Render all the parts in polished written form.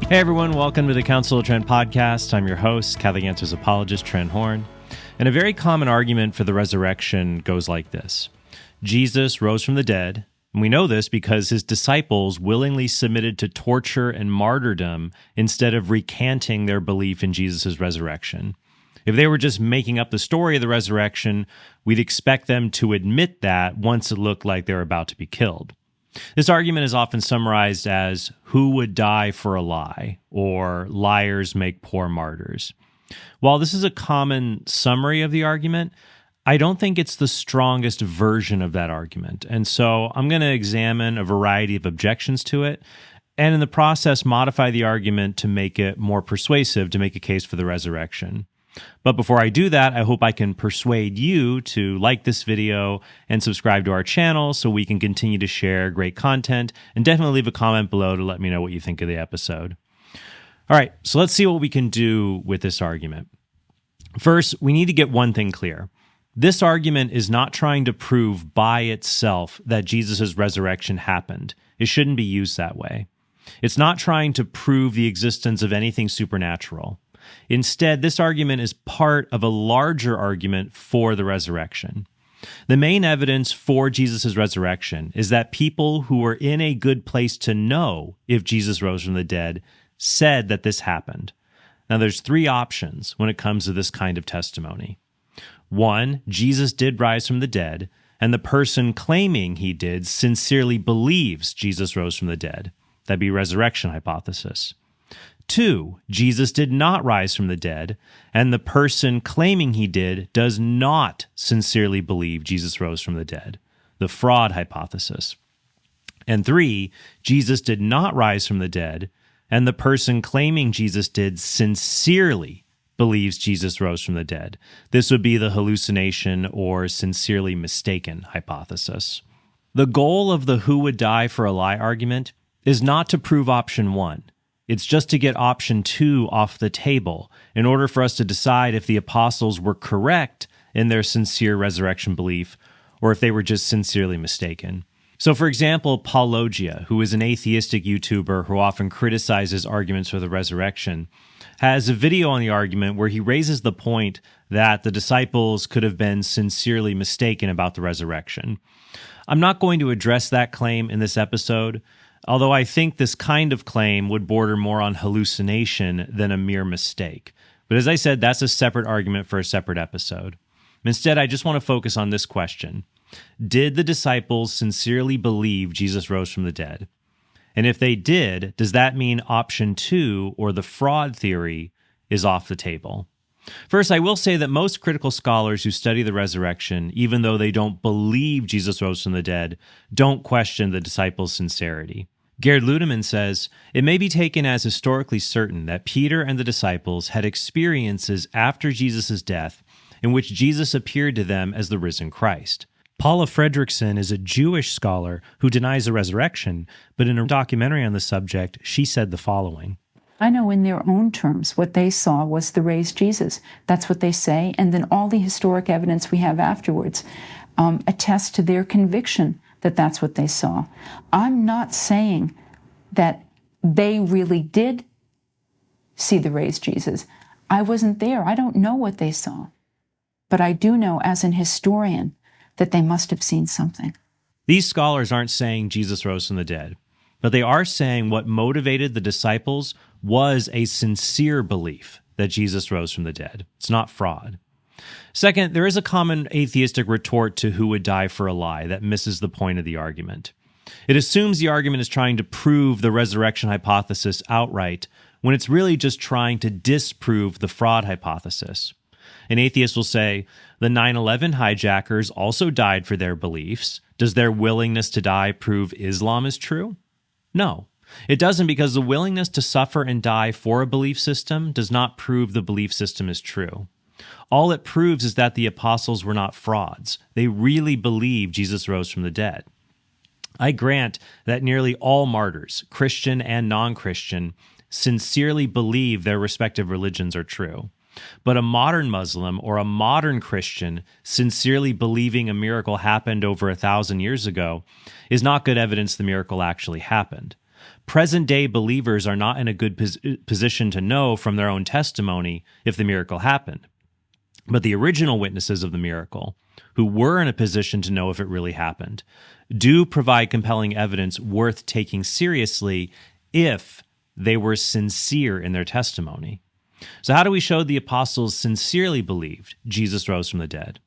Hey everyone, welcome to the Council of Trent podcast. I'm your host, Catholic Answers apologist Trent Horn. And a very common argument for the resurrection goes like this. Jesus rose from the dead, and we know this because his disciples willingly submitted to torture and martyrdom instead of recanting their belief in Jesus' resurrection. If they were just making up the story of the resurrection, we'd expect them to admit that once it looked like they were about to be killed. This argument is often summarized as, who would die for a lie, or liars make poor martyrs. While this is a common summary of the argument, I don't think it's the strongest version of that argument. And so I'm going to examine a variety of objections to it, and in the process modify the argument to make it more persuasive, to make a case for the resurrection. But before I do that, I hope I can persuade you to like this video and subscribe to our channel so we can continue to share great content, and definitely leave a comment below to let me know what you think of the episode. All right, so let's see what we can do with this argument. First, we need to get one thing clear. This argument is not trying to prove by itself that Jesus' resurrection happened. It shouldn't be used that way. It's not trying to prove the existence of anything supernatural. Instead, this argument is part of a larger argument for the resurrection. The main evidence for Jesus' resurrection is that people who were in a good place to know if Jesus rose from the dead said that this happened. Now, there's three options when it comes to this kind of testimony. One, Jesus did rise from the dead, and the person claiming he did sincerely believes Jesus rose from the dead. That'd be resurrection hypothesis. Two, Jesus did not rise from the dead, and the person claiming he did does not sincerely believe Jesus rose from the dead, the fraud hypothesis. And three, Jesus did not rise from the dead, and the person claiming Jesus did sincerely believes Jesus rose from the dead. This would be the hallucination or sincerely mistaken hypothesis. The goal of the who would die for a lie argument is not to prove option one. It's just to get option two off the table in order for us to decide if the apostles were correct in their sincere resurrection belief or if they were just sincerely mistaken. So for example, Paulogia, who is an atheistic YouTuber who often criticizes arguments for the resurrection, has a video on the argument where he raises the point that the disciples could have been sincerely mistaken about the resurrection. I'm not going to address that claim in this episode, although I think this kind of claim would border more on hallucination than a mere mistake. But as I said, that's a separate argument for a separate episode. Instead, I just want to focus on this question. Did the disciples sincerely believe Jesus rose from the dead? And if they did, does that mean option two, or the fraud theory, is off the table? First, I will say that most critical scholars who study the resurrection, even though they don't believe Jesus rose from the dead, don't question the disciples' sincerity. Gerd Ludemann says, it may be taken as historically certain that Peter and the disciples had experiences after Jesus' death in which Jesus appeared to them as the risen Christ. Paula Fredrickson is a Jewish scholar who denies the resurrection, but in a documentary on the subject, she said the following. I know in their own terms what they saw was the raised Jesus. That's what they say, and then all the historic evidence we have afterwards attests to their conviction that that's what they saw. I'm not saying that they really did see the raised Jesus. I wasn't there. I don't know what they saw. But I do know as an historian that they must have seen something. These scholars aren't saying Jesus rose from the dead, but they are saying what motivated the disciples was a sincere belief that Jesus rose from the dead. It's not fraud. Second, there is a common atheistic retort to who would die for a lie that misses the point of the argument. It assumes the argument is trying to prove the resurrection hypothesis outright, when it's really just trying to disprove the fraud hypothesis. An atheist will say, the 9/11 hijackers also died for their beliefs. Does their willingness to die prove Islam is true? No, it doesn't, because the willingness to suffer and die for a belief system does not prove the belief system is true. All it proves is that the apostles were not frauds. They really believed Jesus rose from the dead. I grant that nearly all martyrs, Christian and non-Christian, sincerely believe their respective religions are true. But a modern Muslim or a modern Christian sincerely believing a miracle happened over 1,000 years ago is not good evidence the miracle actually happened. Present-day believers are not in a good position to know from their own testimony if the miracle happened. But the original witnesses of the miracle, who were in a position to know if it really happened, do provide compelling evidence worth taking seriously if they were sincere in their testimony. So how do we show the apostles sincerely believed Jesus rose from the dead?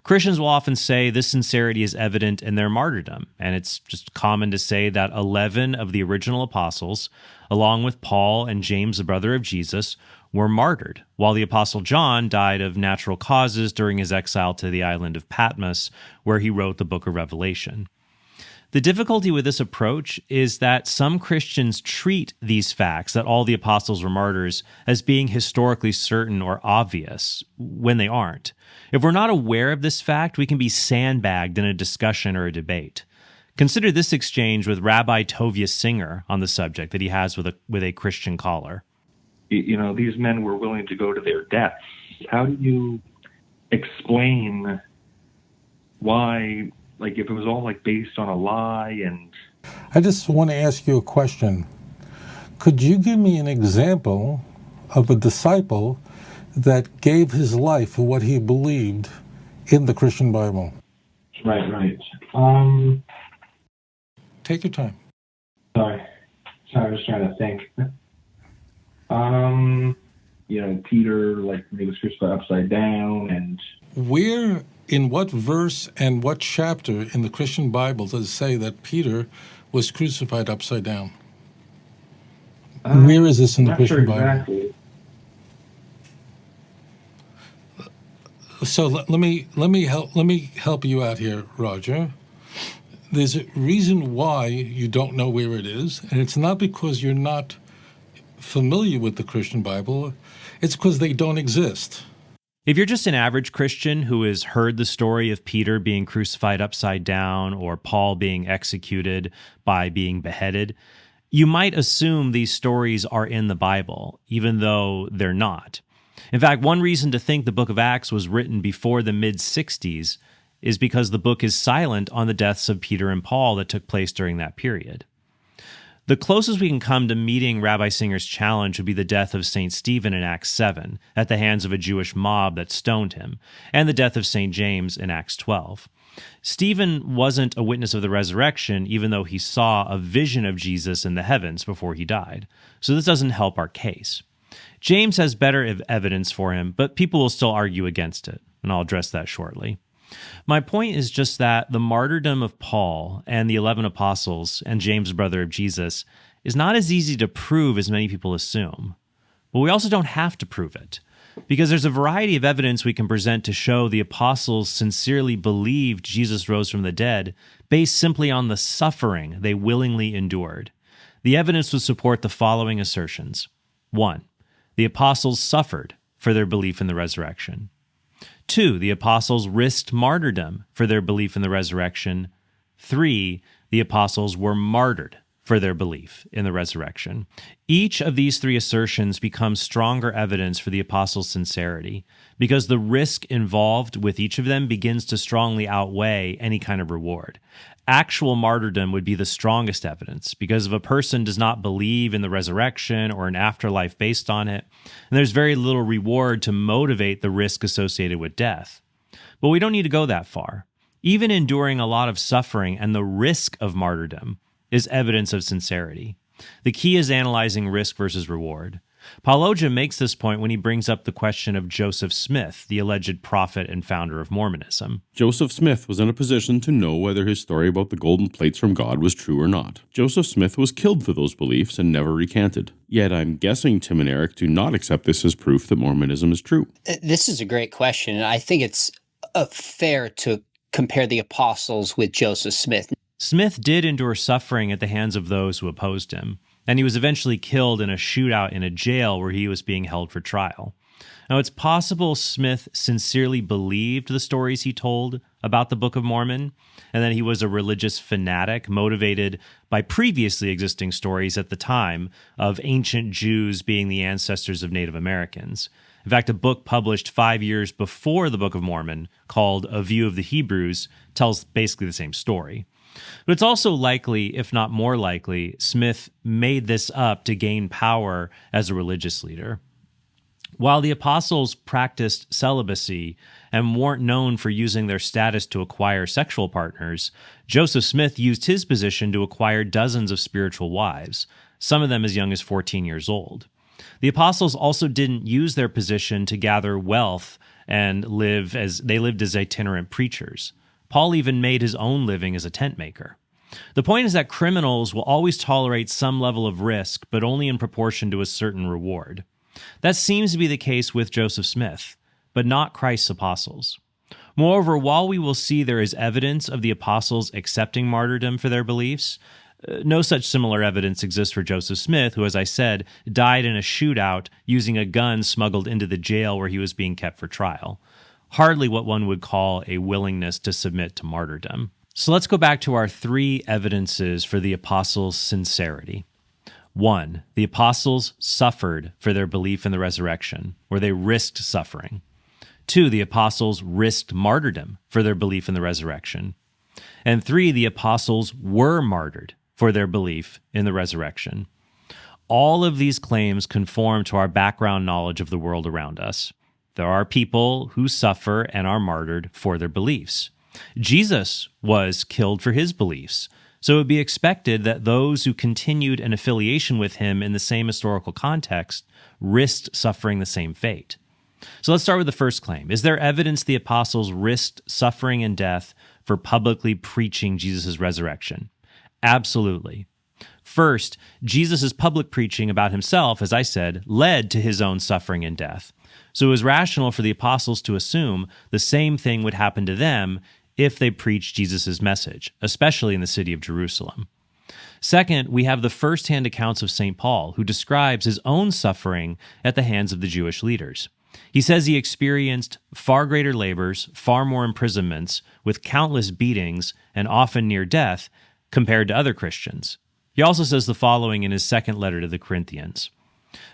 Christians will often say this sincerity is evident in their martyrdom, and it's just common to say that 11 of the original apostles, along with Paul and James, the brother of Jesus, were martyred, while the apostle John died of natural causes during his exile to the island of Patmos, where he wrote the book of Revelation. The difficulty with this approach is that some Christians treat these facts, that all the apostles were martyrs, as being historically certain or obvious, when they aren't. If we're not aware of this fact, we can be sandbagged in a discussion or a debate. Consider this exchange with Rabbi Tovia Singer on the subject that he has with a Christian caller. You know, these men were willing to go to their deaths. How do you explain why, like, if it was all like based on a lie? And I just want to ask you a question. Could you give me an example of a disciple that gave his life for what he believed in the Christian Bible? Right. Take your time. Sorry, I was trying to think. Peter, like, he was crucified upside down, and Where, in what verse and what chapter in the Christian Bible does it say that Peter was crucified upside down? Where is this in the Christian Bible? Exactly. So let me help you out here, Roger. There's a reason why you don't know where it is, and it's not because you're not familiar with the Christian Bible. It's because they don't exist. If you're just an average Christian who has heard the story of Peter being crucified upside down or Paul being executed by being beheaded, you might assume these stories are in the Bible, even though they're not. In fact, one reason to think the book of Acts was written before the mid-60s is because the book is silent on the deaths of Peter and Paul that took place during that period. The closest we can come to meeting Rabbi Singer's challenge would be the death of St. Stephen in Acts 7 at the hands of a Jewish mob that stoned him, and the death of St. James in Acts 12. Stephen wasn't a witness of the resurrection, even though he saw a vision of Jesus in the heavens before he died. So this doesn't help our case. James has better evidence for him, but people will still argue against it, and I'll address that shortly. My point is just that the martyrdom of Paul and the 11 apostles and James, brother of Jesus, is not as easy to prove as many people assume. But we also don't have to prove it, because there's a variety of evidence we can present to show the apostles sincerely believed Jesus rose from the dead based simply on the suffering they willingly endured. The evidence would support the following assertions. 1. The apostles suffered for their belief in the resurrection. 2. The apostles risked martyrdom for their belief in the resurrection. 3. The apostles were martyred for their belief in the resurrection. Each of these three assertions becomes stronger evidence for the apostles' sincerity, because the risk involved with each of them begins to strongly outweigh any kind of reward. Actual martyrdom would be the strongest evidence, because if a person does not believe in the resurrection or an afterlife based on it, then there's very little reward to motivate the risk associated with death. But we don't need to go that far. Even enduring a lot of suffering and the risk of martyrdom is evidence of sincerity. The key is analyzing risk versus reward. Paulogia makes this point when he brings up the question of Joseph Smith, the alleged prophet and founder of Mormonism. Joseph Smith was in a position to know whether his story about the golden plates from God was true or not. Joseph Smith was killed for those beliefs and never recanted. Yet I'm guessing Tim and Eric do not accept this as proof that Mormonism is true. This is a great question, and I think it's fair to compare the apostles with Joseph Smith. Smith did endure suffering at the hands of those who opposed him, and he was eventually killed in a shootout in a jail where he was being held for trial. Now, it's possible Smith sincerely believed the stories he told about the Book of Mormon, and that he was a religious fanatic motivated by previously existing stories at the time of ancient Jews being the ancestors of Native Americans. In fact, a book published 5 years before the Book of Mormon called A View of the Hebrews tells basically the same story. But it's also likely, if not more likely, Smith made this up to gain power as a religious leader. While the apostles practiced celibacy and weren't known for using their status to acquire sexual partners, Joseph Smith used his position to acquire dozens of spiritual wives, some of them as young as 14 years old. The apostles also didn't use their position to gather wealth and lived as itinerant preachers. Paul even made his own living as a tent maker. The point is that criminals will always tolerate some level of risk, but only in proportion to a certain reward. That seems to be the case with Joseph Smith, but not Christ's apostles. Moreover, while we will see there is evidence of the apostles accepting martyrdom for their beliefs, no such similar evidence exists for Joseph Smith, who, as I said, died in a shootout using a gun smuggled into the jail where he was being kept for trial. Hardly what one would call a willingness to submit to martyrdom. So let's go back to our three evidences for the apostles' sincerity. 1. The apostles suffered for their belief in the resurrection, or they risked suffering. 2. The apostles risked martyrdom for their belief in the resurrection. And 3. The apostles were martyred for their belief in the resurrection. All of these claims conform to our background knowledge of the world around us. There are people who suffer and are martyred for their beliefs. Jesus was killed for his beliefs, so it would be expected that those who continued an affiliation with him in the same historical context risked suffering the same fate. So let's start with the first claim. Is there evidence the apostles risked suffering and death for publicly preaching Jesus' resurrection? Absolutely. First, Jesus' public preaching about himself, as I said, led to his own suffering and death. So it was rational for the apostles to assume the same thing would happen to them if they preached Jesus' message, especially in the city of Jerusalem. Second, we have the first-hand accounts of St. Paul, who describes his own suffering at the hands of the Jewish leaders. He says he experienced far greater labors, far more imprisonments, with countless beatings, and often near death, compared to other Christians. He also says the following in his second letter to the Corinthians.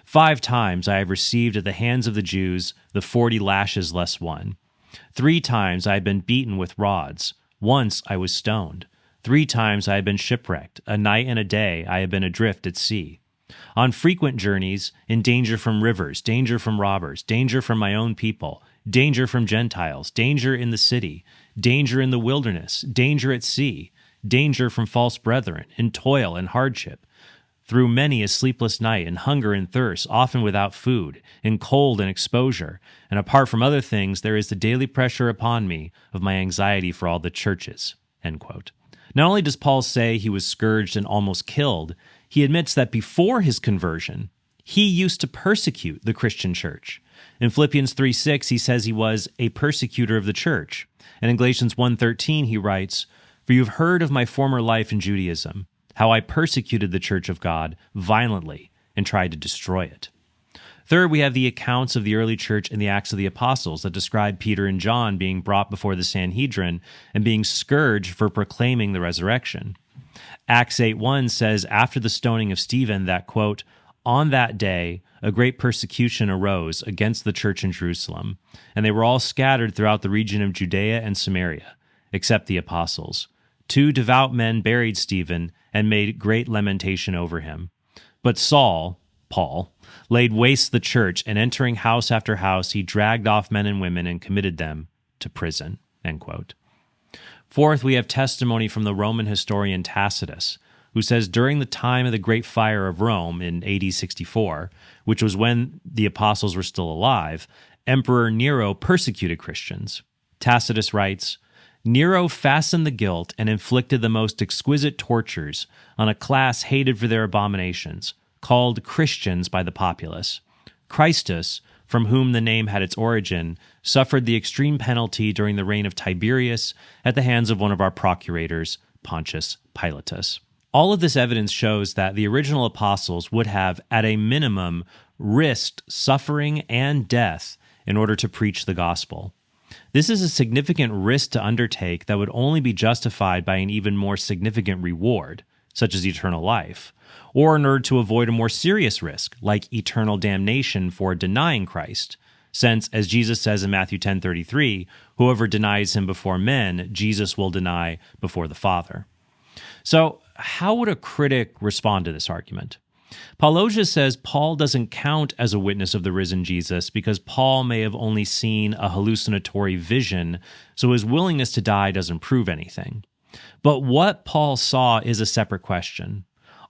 5 times I have received at the hands of the Jews the 40 lashes less one. 3 times I have been beaten with rods. Once I was stoned. 3 times I have been shipwrecked. A night and a day I have been adrift at sea. On frequent journeys, in danger from rivers, danger from robbers, danger from my own people, danger from Gentiles, danger in the city, danger in the wilderness, danger at sea, danger from false brethren, in toil and hardship, through many a sleepless night, and hunger and thirst, often without food, in cold and exposure, and apart from other things, there is the daily pressure upon me of my anxiety for all the churches." End quote. Not only does Paul say he was scourged and almost killed, he admits that before his conversion, he used to persecute the Christian church. In Philippians 3:6, he says he was a persecutor of the church. And in Galatians 1:13, he writes, "For you have heard of my former life in Judaism, how I persecuted the church of God violently and tried to destroy it." Third, we have the accounts of the early church in the Acts of the Apostles that describe Peter and John being brought before the Sanhedrin and being scourged for proclaiming the resurrection. Acts 8:1 says after the stoning of Stephen that, quote, "On that day a great persecution arose against the church in Jerusalem, and they were all scattered throughout the region of Judea and Samaria, except the apostles. 2 devout men buried Stephen and made great lamentation over him. But Saul," Paul, "laid waste the church, and entering house after house, he dragged off men and women and committed them to prison." End quote. Fourth, we have testimony from the Roman historian Tacitus, who says during the time of the Great Fire of Rome in AD 64, which was when the apostles were still alive, Emperor Nero persecuted Christians. Tacitus writes, "Nero fastened the guilt and inflicted the most exquisite tortures on a class hated for their abominations, called Christians by the populace. Christus, from whom the name had its origin, suffered the extreme penalty during the reign of Tiberius at the hands of one of our procurators, Pontius Pilatus." All of this evidence shows that the original apostles would have, at a minimum, risked suffering and death in order to preach the gospel. This is a significant risk to undertake that would only be justified by an even more significant reward, such as eternal life, or in order to avoid a more serious risk, like eternal damnation for denying Christ, since, as Jesus says in Matthew 10:33, whoever denies him before men, Jesus will deny before the Father. So, how would a critic respond to this argument? Paulogia says Paul doesn't count as a witness of the risen Jesus because Paul may have only seen a hallucinatory vision, so his willingness to die doesn't prove anything. But what Paul saw is a separate question.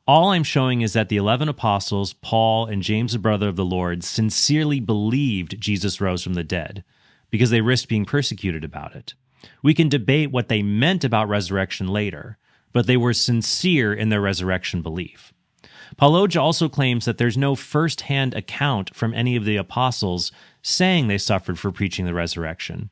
All I'm showing is that the 11 apostles, Paul and James, the brother of the Lord, sincerely believed Jesus rose from the dead because they risked being persecuted about it. We can debate what they meant about resurrection later, but they were sincere in their resurrection belief. Paulogia also claims that there's no first-hand account from any of the apostles saying they suffered for preaching the resurrection.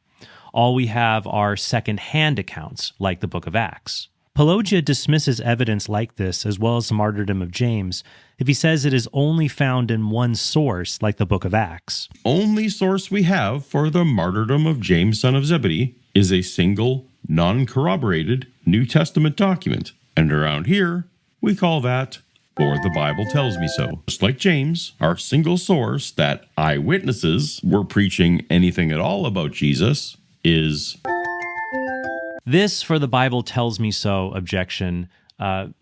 All we have are second-hand accounts, like the book of Acts. Paulogia dismisses evidence like this, as well as the martyrdom of James, if he says it is only found in one source, like the book of Acts. Only source we have for the martyrdom of James, son of Zebedee, is a single, non-corroborated New Testament document. And around here, we call that, "For the Bible tells me so." Just like James, our single source that eyewitnesses were preaching anything at all about Jesus is... This "for the Bible tells me so" objection,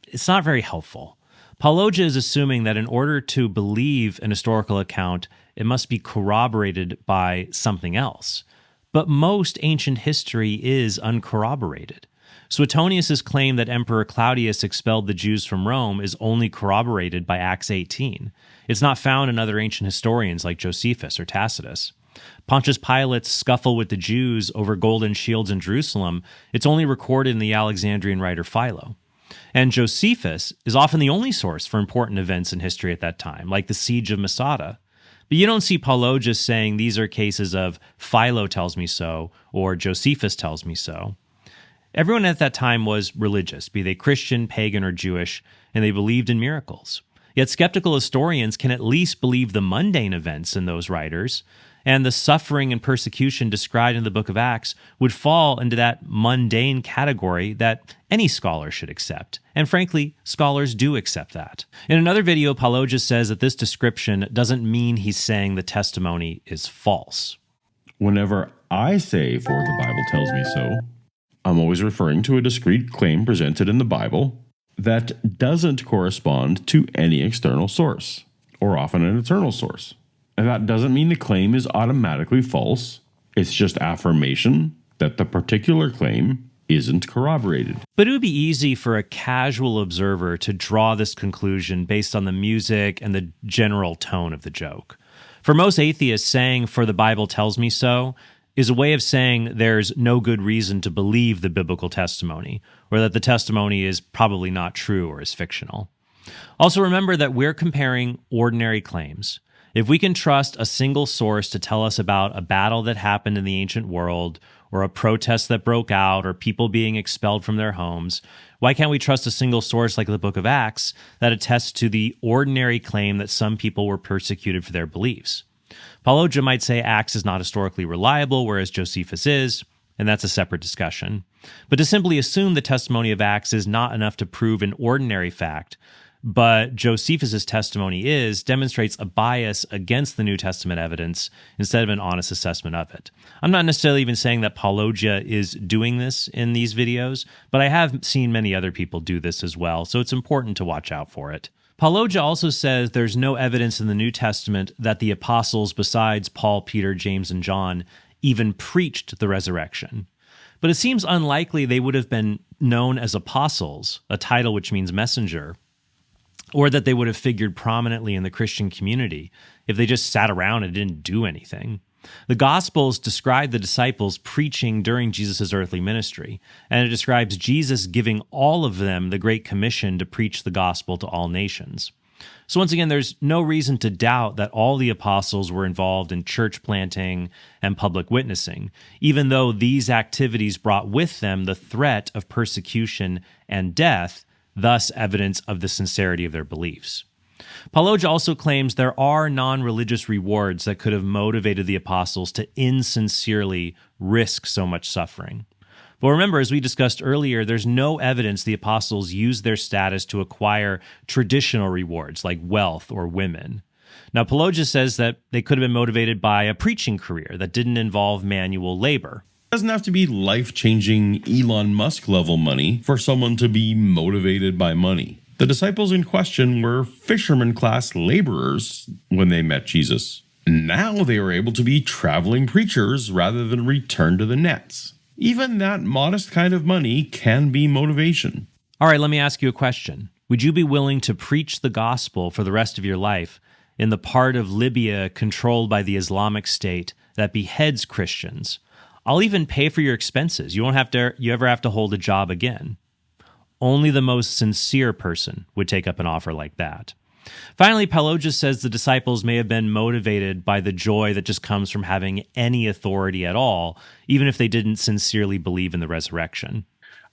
it's not very helpful. Paulogia is assuming that in order to believe an historical account, it must be corroborated by something else. But most ancient history is uncorroborated. Suetonius' claim that Emperor Claudius expelled the Jews from Rome is only corroborated by Acts 18. It's not found in other ancient historians like Josephus or Tacitus. Pontius Pilate's scuffle with the Jews over golden shields in Jerusalem, it's only recorded in the Alexandrian writer Philo. And Josephus is often the only source for important events in history at that time, like the siege of Masada. But you don't see Paulogia saying these are cases of Philo tells me so or Josephus tells me so. Everyone at that time was religious, be they Christian, pagan, or Jewish, and they believed in miracles. Yet skeptical historians can at least believe the mundane events in those writers, and the suffering and persecution described in the book of Acts would fall into that mundane category that any scholar should accept. And frankly, scholars do accept that. In another video, Paulogia says that this description doesn't mean he's saying the testimony is false. Whenever I say "for the Bible tells me so," I'm always referring to a discrete claim presented in the Bible that doesn't correspond to any external source, or often an internal source. And that doesn't mean the claim is automatically false. It's just affirmation that the particular claim isn't corroborated. But it would be easy for a casual observer to draw this conclusion based on the music and the general tone of the joke. For most atheists, saying "for the Bible tells me so" is a way of saying there's no good reason to believe the biblical testimony, or that the testimony is probably not true or is fictional. Also remember that we're comparing ordinary claims. If we can trust a single source to tell us about a battle that happened in the ancient world, or a protest that broke out, or people being expelled from their homes, why can't we trust a single source like the book of Acts that attests to the ordinary claim that some people were persecuted for their beliefs? Paulogia might say Acts is not historically reliable, whereas Josephus is, and that's a separate discussion. But to simply assume the testimony of Acts is not enough to prove an ordinary fact, but Josephus' testimony demonstrates a bias against the New Testament evidence instead of an honest assessment of it. I'm not necessarily even saying that Paulogia is doing this in these videos, but I have seen many other people do this as well, so it's important to watch out for it. Paulogia also says there's no evidence in the New Testament that the apostles besides Paul, Peter, James, and John even preached the resurrection. But it seems unlikely they would have been known as apostles, a title which means messenger, or that they would have figured prominently in the Christian community if they just sat around and didn't do anything. The Gospels describe the disciples preaching during Jesus' earthly ministry, and it describes Jesus giving all of them the Great Commission to preach the gospel to all nations. So once again, there's no reason to doubt that all the apostles were involved in church planting and public witnessing, even though these activities brought with them the threat of persecution and death, thus evidence of the sincerity of their beliefs. Paulogia also claims there are non-religious rewards that could have motivated the apostles to insincerely risk so much suffering. But remember, as we discussed earlier, there's no evidence the apostles used their status to acquire traditional rewards like wealth or women. Now, Paulogia says that they could have been motivated by a preaching career that didn't involve manual labor. doesn't have to be life-changing Elon Musk level money for someone to be motivated by money. The disciples in question were fisherman class laborers when they met Jesus. Now they were able to be traveling preachers rather than return to the nets. Even that modest kind of money can be motivation. All right, let me ask you a question. Would you be willing to preach the gospel for the rest of your life in the part of Libya controlled by the Islamic State that beheads Christians? I'll even pay for your expenses. You ever have to hold a job again. Only the most sincere person would take up an offer like that. Finally, Paulogia says the disciples may have been motivated by the joy that just comes from having any authority at all, even if they didn't sincerely believe in the resurrection.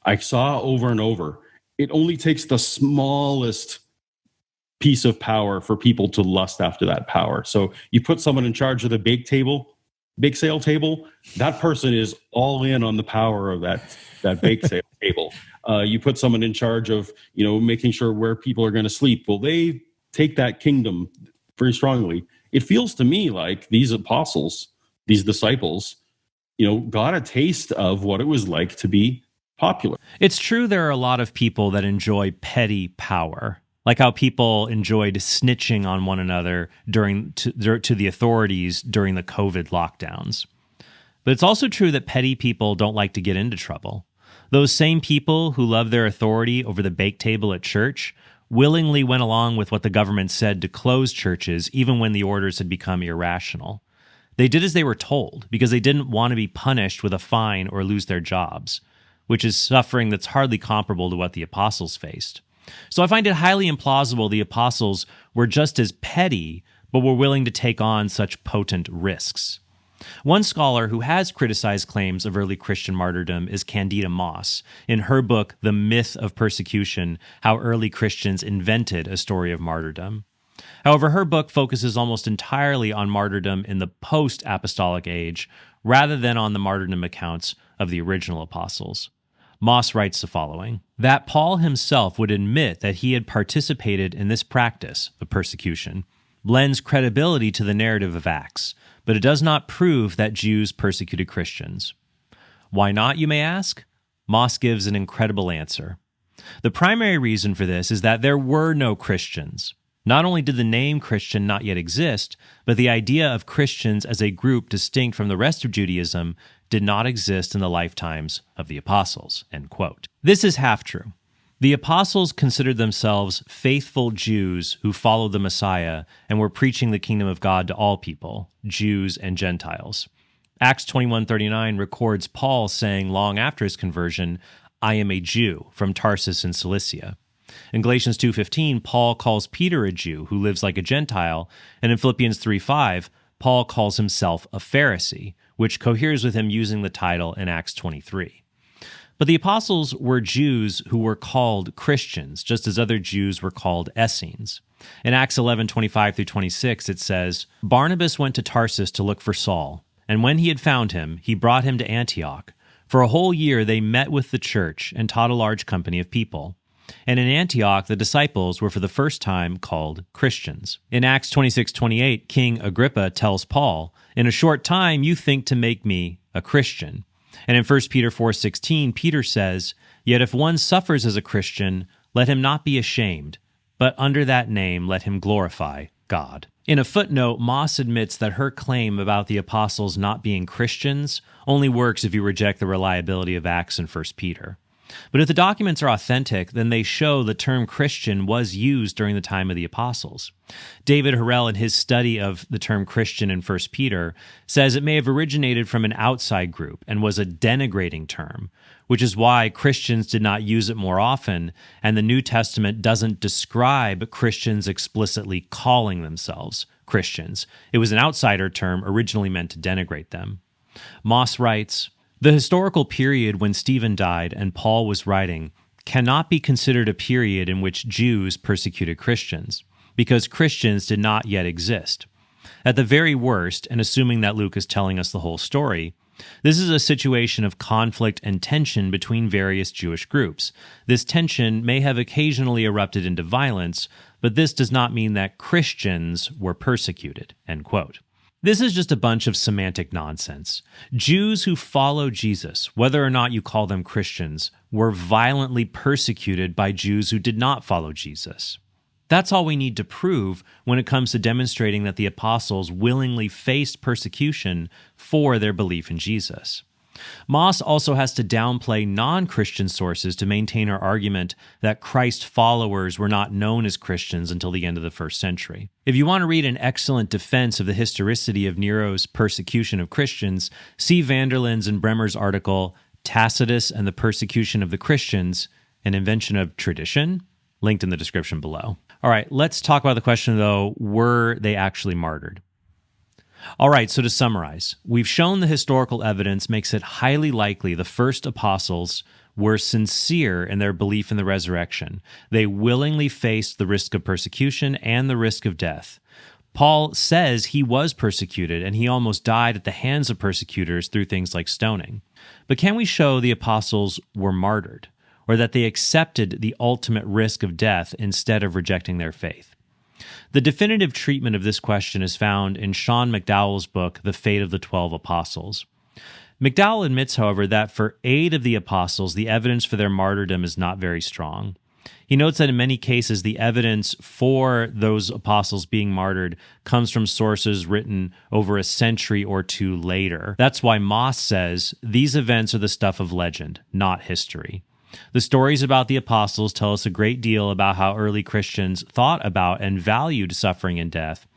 I saw over and over, it only takes the smallest piece of power for people to lust after that power. So you put someone in charge of the bake sale table, that person is all in on the power of that bake sale table. You put someone in charge of, making sure where people are going to sleep. Well, they take that kingdom very strongly. It feels to me like these apostles, these disciples, got a taste of what it was like to be popular. It's true there are a lot of people that enjoy petty power, like how people enjoyed snitching on one another to the authorities during the COVID lockdowns. But it's also true that petty people don't like to get into trouble. Those same people who love their authority over the bake table at church willingly went along with what the government said to close churches, even when the orders had become irrational. They did as they were told because they didn't want to be punished with a fine or lose their jobs, which is suffering that's hardly comparable to what the apostles faced. So I find it highly implausible the apostles were just as petty, but were willing to take on such potent risks. One scholar who has criticized claims of early Christian martyrdom is Candida Moss, in her book, The Myth of Persecution, How Early Christians Invented a Story of Martyrdom. However, her book focuses almost entirely on martyrdom in the post-apostolic age, rather than on the martyrdom accounts of the original apostles. Moss writes the following: that Paul himself would admit that he had participated in this practice of persecution lends credibility to the narrative of Acts, but it does not prove that Jews persecuted Christians. Why not, you may ask? Moss gives an incredible answer. The primary reason for this is that there were no Christians. Not only did the name Christian not yet exist, but the idea of Christians as a group distinct from the rest of Judaism did not exist in the lifetimes of the apostles. End quote. This is half true. The apostles considered themselves faithful Jews who followed the Messiah and were preaching the kingdom of God to all people, Jews and Gentiles. Acts 21:39 records Paul saying long after his conversion, "I am a Jew," from Tarsus in Cilicia. In Galatians 2:15, Paul calls Peter a Jew who lives like a Gentile, and in Philippians 3:5, Paul calls himself a Pharisee, which coheres with him using the title in Acts 23. But the apostles were Jews who were called Christians, just as other Jews were called Essenes. In Acts 11:25-26, it says, Barnabas went to Tarsus to look for Saul, and when he had found him, he brought him to Antioch. For a whole year they met with the church and taught a large company of people. And in Antioch, the disciples were for the first time called Christians. In Acts 26:28, King Agrippa tells Paul, "In a short time you think to make me a Christian." And in 1 Peter 4:16, Peter says, "Yet if one suffers as a Christian, let him not be ashamed, but under that name let him glorify God." In a footnote, Moss admits that her claim about the apostles not being Christians only works if you reject the reliability of Acts and 1 Peter. But if the documents are authentic, then they show the term Christian was used during the time of the apostles. David Harrell, in his study of the term Christian in 1 Peter, says it may have originated from an outside group and was a denigrating term, which is why Christians did not use it more often, and the New Testament doesn't describe Christians explicitly calling themselves Christians. It was an outsider term originally meant to denigrate them. Moss writes, "The historical period when Stephen died and Paul was writing cannot be considered a period in which Jews persecuted Christians, because Christians did not yet exist. At the very worst, and assuming that Luke is telling us the whole story, this is a situation of conflict and tension between various Jewish groups. This tension may have occasionally erupted into violence, but this does not mean that Christians were persecuted." End quote. This is just a bunch of semantic nonsense. Jews who follow Jesus, whether or not you call them Christians, were violently persecuted by Jews who did not follow Jesus. That's all we need to prove when it comes to demonstrating that the apostles willingly faced persecution for their belief in Jesus. Moss also has to downplay non-Christian sources to maintain her argument that Christ followers were not known as Christians until the end of the first century. If you want to read an excellent defense of the historicity of Nero's persecution of Christians, see Vanderlin's and Bremer's article, Tacitus and the Persecution of the Christians, an Invention of Tradition, linked in the description below. All right, let's talk about the question, though, were they actually martyred? All right, so to summarize, we've shown the historical evidence makes it highly likely the first apostles were sincere in their belief in the resurrection. They willingly faced the risk of persecution and the risk of death. Paul says he was persecuted, and he almost died at the hands of persecutors through things like stoning. But can we show the apostles were martyred, or that they accepted the ultimate risk of death instead of rejecting their faith? The definitive treatment of this question is found in Sean McDowell's book, The Fate of the 12 Apostles. McDowell admits, however, that for 8 of the apostles, the evidence for their martyrdom is not very strong. He notes that in many cases, the evidence for those apostles being martyred comes from sources written over a century or two later. That's why Moss says, these events are the stuff of legend, not history. The stories about the apostles tell us a great deal about how early Christians thought about and valued suffering and death,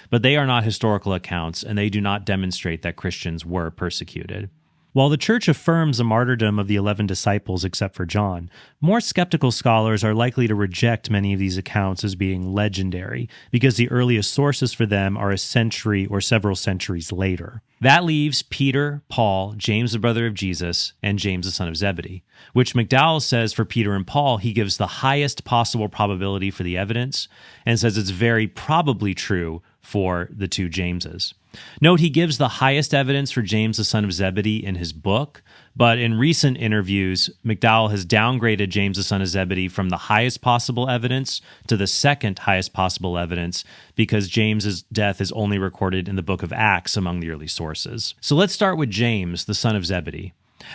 but they are not historical accounts, and they do not demonstrate that Christians were persecuted. While the Church affirms the martyrdom of the 11 disciples except for John, more skeptical scholars are likely to reject many of these accounts as being legendary, because the earliest sources for them are a century or several centuries later. That leaves Peter, Paul, James the brother of Jesus, and James the son of Zebedee, which McDowell says for Peter and Paul he gives the highest possible probability for the evidence, and says it's very probably true for the 2 Jameses. Note he gives the highest evidence for James the son of Zebedee in his book, but in recent interviews, McDowell has downgraded James the son of Zebedee from the highest possible evidence to the second highest possible evidence because James's death is only recorded in the book of Acts among the early sources. So let's start with James, the son of Zebedee.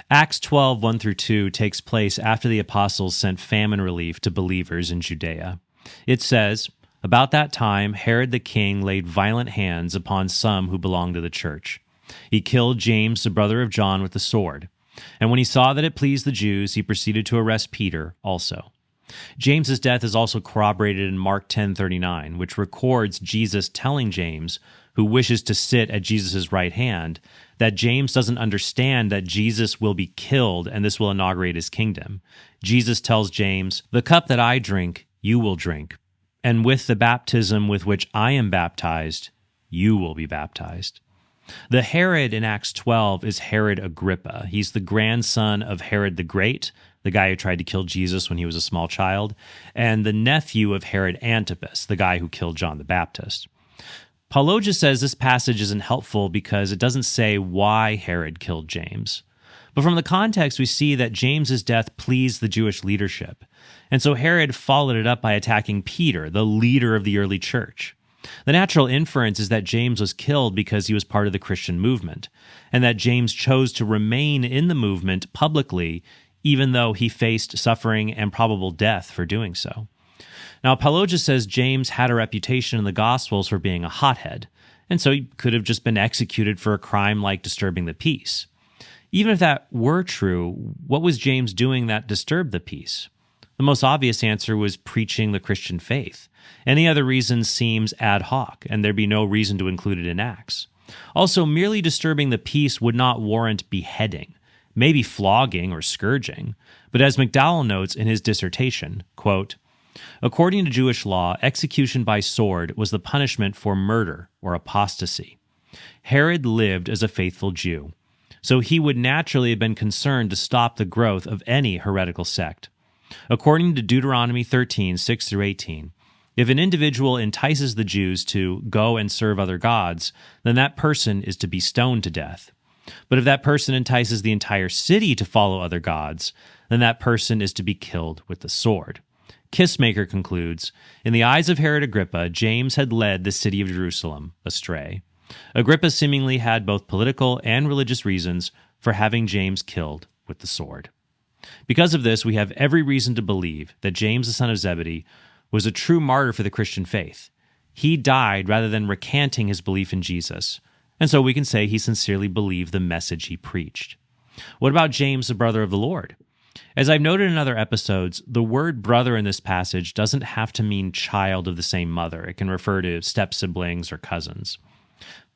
Acts 12, 1-2 takes place after the apostles sent famine relief to believers in Judea. It says, about that time, Herod the king laid violent hands upon some who belonged to the church. He killed James, the brother of John, with the sword. And when he saw that it pleased the Jews, he proceeded to arrest Peter also. James's death is also corroborated in Mark 10:39, which records Jesus telling James, who wishes to sit at Jesus' right hand, that James doesn't understand that Jesus will be killed and this will inaugurate his kingdom. Jesus tells James, "The cup that I drink, you will drink. And with the baptism with which I am baptized, you will be baptized." The Herod in Acts 12 is Herod Agrippa. He's the grandson of Herod the Great, the guy who tried to kill Jesus when he was a small child, and the nephew of Herod Antipas, the guy who killed John the Baptist. Paulogia says this passage isn't helpful because it doesn't say why Herod killed James. But from the context, we see that James's death pleased the Jewish leadership. And so Herod followed it up by attacking Peter, the leader of the early church. The natural inference is that James was killed because he was part of the Christian movement, and that James chose to remain in the movement publicly, even though he faced suffering and probable death for doing so. Now, Paulogia says James had a reputation in the Gospels for being a hothead, and so he could have just been executed for a crime like disturbing the peace. Even if that were true, what was James doing that disturbed the peace? The most obvious answer was preaching the Christian faith. Any other reason seems ad hoc, and there'd be no reason to include it in Acts. Also, merely disturbing the peace would not warrant beheading, maybe flogging or scourging. But as McDowell notes in his dissertation, quote, according to Jewish law, execution by sword was the punishment for murder or apostasy. Herod lived as a faithful Jew, so he would naturally have been concerned to stop the growth of any heretical sect. According to Deuteronomy 13, 6-18, if an individual entices the Jews to go and serve other gods, then that person is to be stoned to death. But if that person entices the entire city to follow other gods, then that person is to be killed with the sword. Kissmaker concludes, in the eyes of Herod Agrippa, James had led the city of Jerusalem astray. Agrippa seemingly had both political and religious reasons for having James killed with the sword. Because of this, we have every reason to believe that James, the son of Zebedee, was a true martyr for the Christian faith. He died rather than recanting his belief in Jesus, and so we can say he sincerely believed the message he preached. What about James, the brother of the Lord? As I've noted in other episodes, the word brother in this passage doesn't have to mean child of the same mother. It can refer to step-siblings or cousins.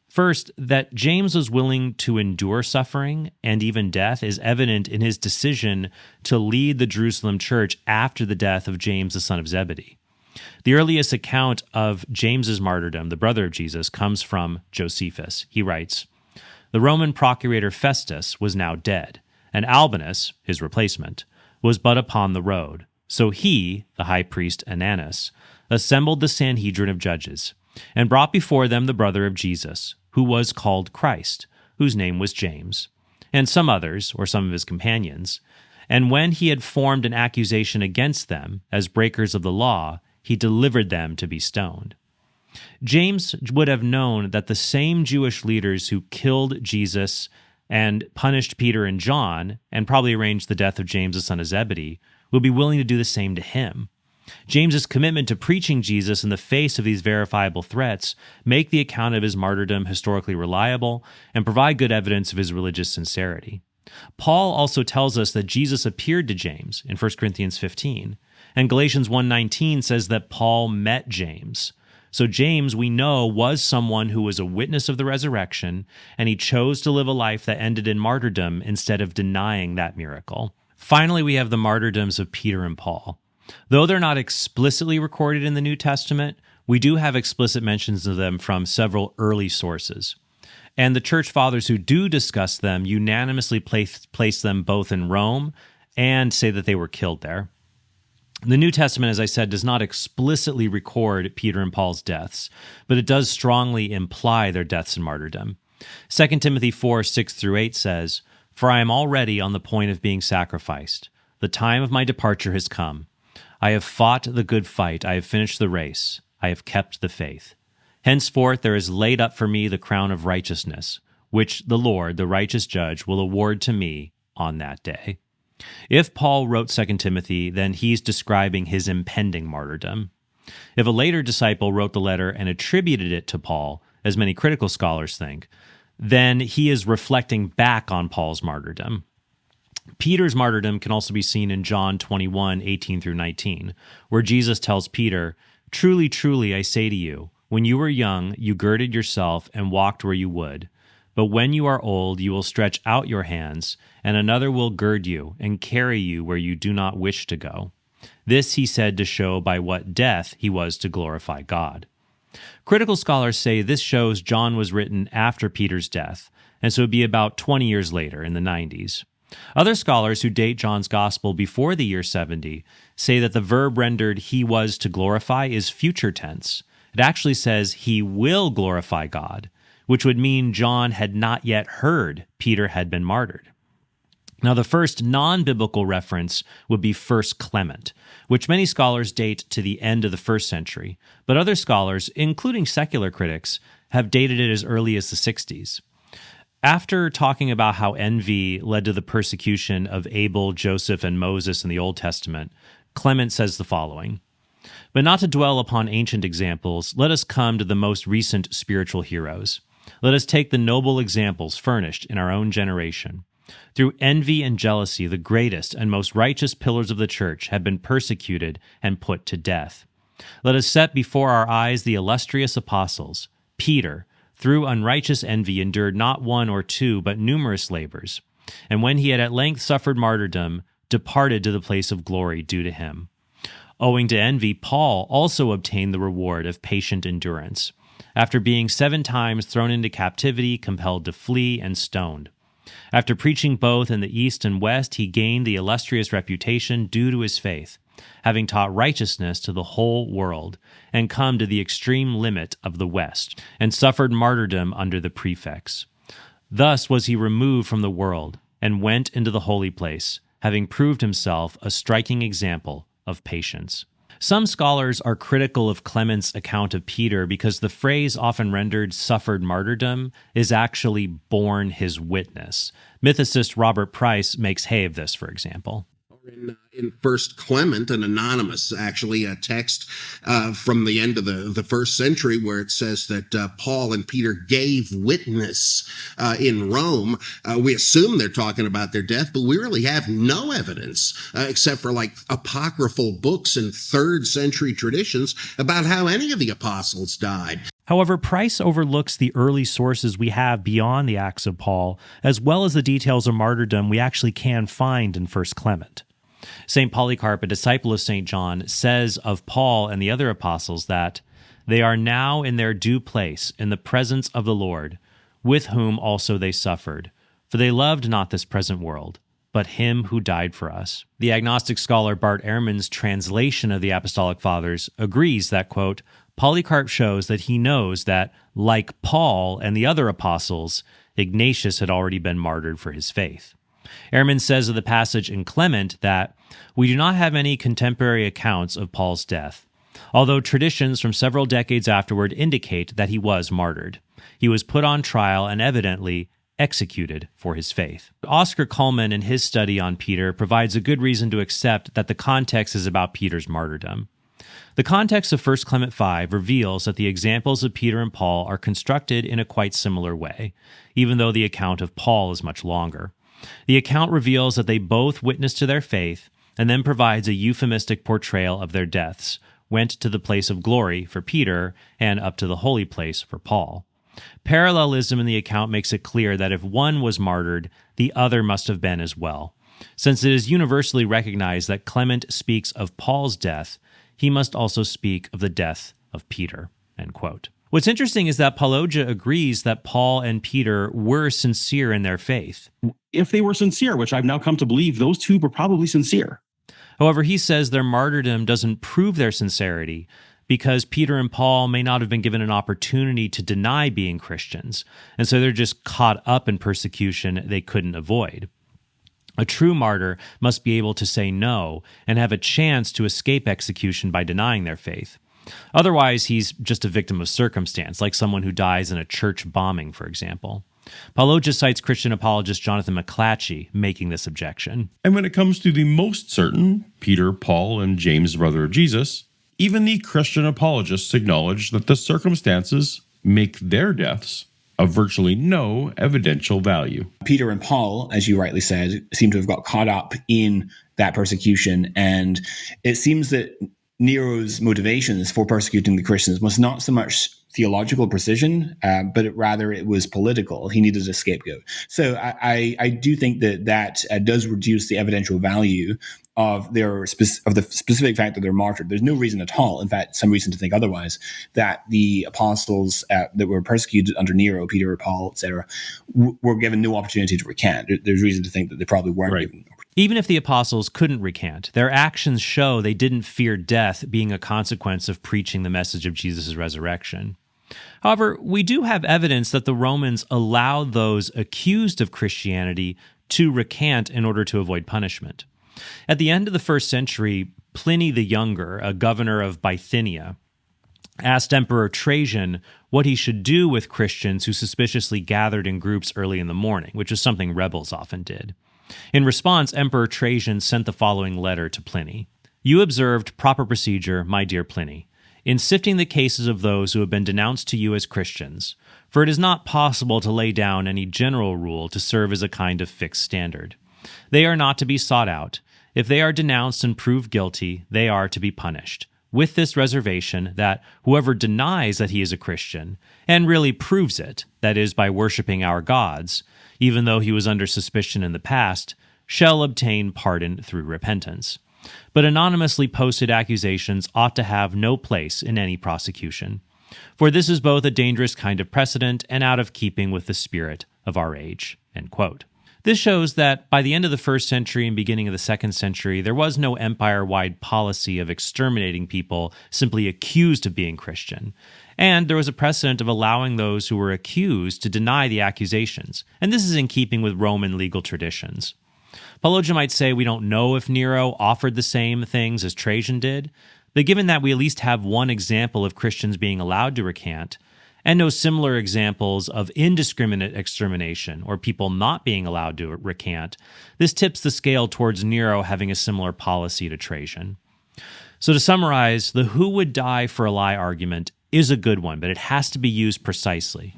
First, that James was willing to endure suffering and even death is evident in his decision to lead the Jerusalem church after the death of James, the son of Zebedee. The earliest account of James's martyrdom, the brother of Jesus, comes from Josephus. He writes, "The Roman procurator Festus was now dead, and Albinus, his replacement, was but upon the road. So he, the high priest Ananus, assembled the Sanhedrin of judges, and brought before them the brother of Jesus, who was called Christ, whose name was James, and some others, or some of his companions. And when he had formed an accusation against them as breakers of the law, he delivered them to be stoned." James would have known that the same Jewish leaders who killed Jesus and punished Peter and John, and probably arranged the death of James, the son of Zebedee, would be willing to do the same to him. James's commitment to preaching Jesus in the face of these verifiable threats make the account of his martyrdom historically reliable and provide good evidence of his religious sincerity. Paul also tells us that Jesus appeared to James in 1 Corinthians 15, and Galatians 1:19 says that Paul met James. So James, we know, was someone who was a witness of the resurrection, and he chose to live a life that ended in martyrdom instead of denying that miracle. Finally, we have the martyrdoms of Peter and Paul. Though they're not explicitly recorded in the New Testament, we do have explicit mentions of them from several early sources. And the church fathers who do discuss them unanimously place them both in Rome and say that they were killed there. The New Testament, as I said, does not explicitly record Peter and Paul's deaths, but it does strongly imply their deaths in martyrdom. 2 Timothy 4:6-8 says, "For I am already on the point of being sacrificed. The time of my departure has come. I have fought the good fight. I have finished the race. I have kept the faith. Henceforth there is laid up for me the crown of righteousness, which the Lord, the righteous judge, will award to me on that day." If Paul wrote 2 Timothy, then he's describing his impending martyrdom. If a later disciple wrote the letter and attributed it to Paul, as many critical scholars think, then he is reflecting back on Paul's martyrdom. Peter's martyrdom can also be seen in John 21:18-19, where Jesus tells Peter, "Truly, truly, I say to you, when you were young, you girded yourself and walked where you would. But when you are old, you will stretch out your hands, and another will gird you and carry you where you do not wish to go." This he said to show by what death he was to glorify God. Critical scholars say this shows John was written after Peter's death, and so it would be about 20 years later, in the 90s. Other scholars who date John's gospel before the year 70 say that the verb rendered "he was to glorify" is future tense. It actually says "he will glorify God," which would mean John had not yet heard Peter had been martyred. Now, the first non-biblical reference would be 1 Clement, which many scholars date to the end of the 1st century, but other scholars, including secular critics, have dated it as early as the 60s. After talking about how envy led to the persecution of Abel, Joseph, and Moses in the Old Testament, Clement says the following: "But not to dwell upon ancient examples, let us come to the most recent spiritual heroes. Let us take the noble examples furnished in our own generation. Through envy and jealousy, the greatest and most righteous pillars of the church have been persecuted and put to death. Let us set before our eyes the illustrious apostles. Peter, through unrighteous envy, endured not one or two, but numerous labors, and when he had at length suffered martyrdom, departed to the place of glory due to him. Owing to envy, Paul also obtained the reward of patient endurance, after being 7 times thrown into captivity, compelled to flee, and stoned. After preaching both in the East and West, he gained the illustrious reputation due to his faith, having taught righteousness to the whole world, and come to the extreme limit of the West, and suffered martyrdom under the prefects. Thus was he removed from the world, and went into the holy place, having proved himself a striking example of patience." Some scholars are critical of Clement's account of Peter because the phrase often rendered suffered martyrdom is actually borne his witness. Mythicist Robert Price makes hay of this, for example. In First Clement, an anonymous, actually, a text from the end of the first century where it says that Paul and Peter gave witness in Rome. We assume they're talking about their death, but we really have no evidence except for like apocryphal books and third century traditions about how any of the apostles died. However, Price overlooks the early sources we have beyond the Acts of Paul, as well as the details of martyrdom we actually can find in First Clement. St. Polycarp, a disciple of St. John, says of Paul and the other apostles that they are now in their due place in the presence of the Lord, with whom also they suffered, for they loved not this present world, but him who died for us. The agnostic scholar Bart Ehrman's translation of the Apostolic Fathers agrees that, quote, Polycarp shows that he knows that, like Paul and the other apostles, Ignatius had already been martyred for his faith. Ehrman says of the passage in Clement that we do not have any contemporary accounts of Paul's death, although traditions from several decades afterward indicate that he was martyred. He was put on trial and evidently executed for his faith. Oscar Cullman, in his study on Peter, provides a good reason to accept that the context is about Peter's martyrdom. The context of 1 Clement 5 reveals that the examples of Peter and Paul are constructed in a quite similar way, even though the account of Paul is much longer. The account reveals that they both witnessed to their faith and then provides a euphemistic portrayal of their deaths, went to the place of glory for Peter and up to the holy place for Paul. Parallelism in the account makes it clear that if one was martyred, the other must have been as well. Since it is universally recognized that Clement speaks of Paul's death, he must also speak of the death of Peter. End quote. What's interesting is that Paulogia agrees that Paul and Peter were sincere in their faith. If they were sincere, which I've now come to believe, those two were probably sincere. However, he says their martyrdom doesn't prove their sincerity because Peter and Paul may not have been given an opportunity to deny being Christians, and so they're just caught up in persecution they couldn't avoid. A true martyr must be able to say no and have a chance to escape execution by denying their faith. Otherwise, he's just a victim of circumstance, like someone who dies in a church bombing, for example. Paulogia cites Christian apologist Jonathan McClatchy making this objection. And when it comes to the most certain, Peter, Paul, and James, brother of Jesus, even the Christian apologists acknowledge that the circumstances make their deaths of virtually no evidential value. Peter and Paul, as you rightly said, seem to have got caught up in that persecution, and it seems that Nero's motivations for persecuting the Christians was not so much theological precision, but rather it was political. He needed a scapegoat. So I do think that does reduce the evidential value of the specific fact that they're martyred. There's no reason at all, in fact, some reason to think otherwise, that the apostles that were persecuted under Nero, Peter, Paul, etc., were given no opportunity to recant. There's reason to think that they probably weren't given. Even if the apostles couldn't recant, their actions show they didn't fear death being a consequence of preaching the message of Jesus' resurrection. However, we do have evidence that the Romans allowed those accused of Christianity to recant in order to avoid punishment. At the end of the first century, Pliny the Younger, a governor of Bithynia, asked Emperor Trajan what he should do with Christians who suspiciously gathered in groups early in the morning, which is something rebels often did. In response, Emperor Trajan sent the following letter to Pliny. You observed proper procedure, my dear Pliny, in sifting the cases of those who have been denounced to you as Christians, for it is not possible to lay down any general rule to serve as a kind of fixed standard. They are not to be sought out. If they are denounced and proved guilty, they are to be punished, with this reservation that whoever denies that he is a Christian, and really proves it, that is, by worshiping our gods, even though he was under suspicion in the past, shall obtain pardon through repentance. But anonymously posted accusations ought to have no place in any prosecution, for this is both a dangerous kind of precedent and out of keeping with the spirit of our age." End quote. This shows that by the end of the first century and beginning of the second century, there was no empire-wide policy of exterminating people simply accused of being Christian. And there was a precedent of allowing those who were accused to deny the accusations. And this is in keeping with Roman legal traditions. Paulogia might say we don't know if Nero offered the same things as Trajan did, But given that we at least have one example of Christians being allowed to recant, and no similar examples of indiscriminate extermination or people not being allowed to recant, this tips the scale towards Nero having a similar policy to Trajan. So to summarize, the who would die for a lie argument is a good one, but it has to be used precisely.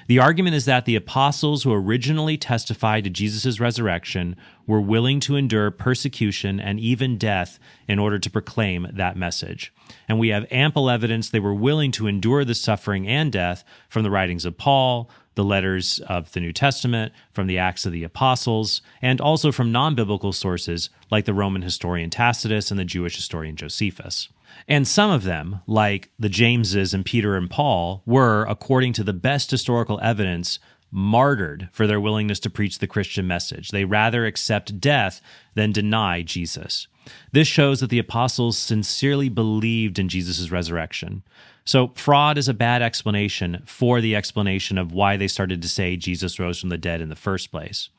The argument is that the apostles who originally testified to Jesus' resurrection were willing to endure persecution and even death in order to proclaim that message. And we have ample evidence they were willing to endure the suffering and death from the writings of Paul, the letters of the New Testament, from the Acts of the Apostles, and also from non-biblical sources like the Roman historian Tacitus and the Jewish historian Josephus. And some of them, like the Jameses and Peter and Paul, were, according to the best historical evidence, martyred for their willingness to preach the Christian message. They rather accept death than deny Jesus. This shows that the apostles sincerely believed in Jesus' resurrection. So fraud is a bad explanation for the explanation of why they started to say Jesus rose from the dead in the first place.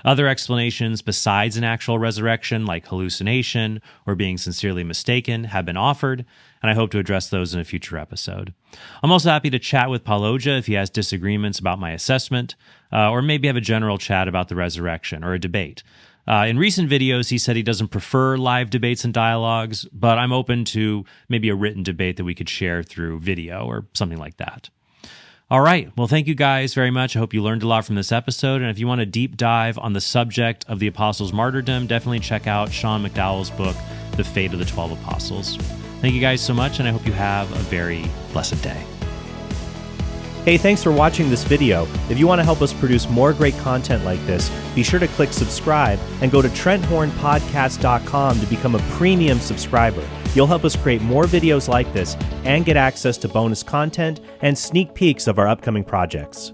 Other explanations besides an actual resurrection, like hallucination or being sincerely mistaken, have been offered, and I hope to address those in a future episode. I'm also happy to chat with Paulogia if he has disagreements about my assessment, or maybe have a general chat about the resurrection or a debate. In recent videos, he said he doesn't prefer live debates and dialogues, but I'm open to maybe a written debate that we could share through video or something like that. All right. Well, thank you guys very much. I hope you learned a lot from this episode. And if you want a deep dive on the subject of the Apostles' martyrdom, definitely check out Sean McDowell's book, The Fate of the 12 Apostles. Thank you guys so much, and I hope you have a very blessed day. Hey, thanks for watching this video. If you want to help us produce more great content like this, be sure to click subscribe and go to TrentHornPodcast.com to become a premium subscriber. You'll help us create more videos like this and get access to bonus content and sneak peeks of our upcoming projects.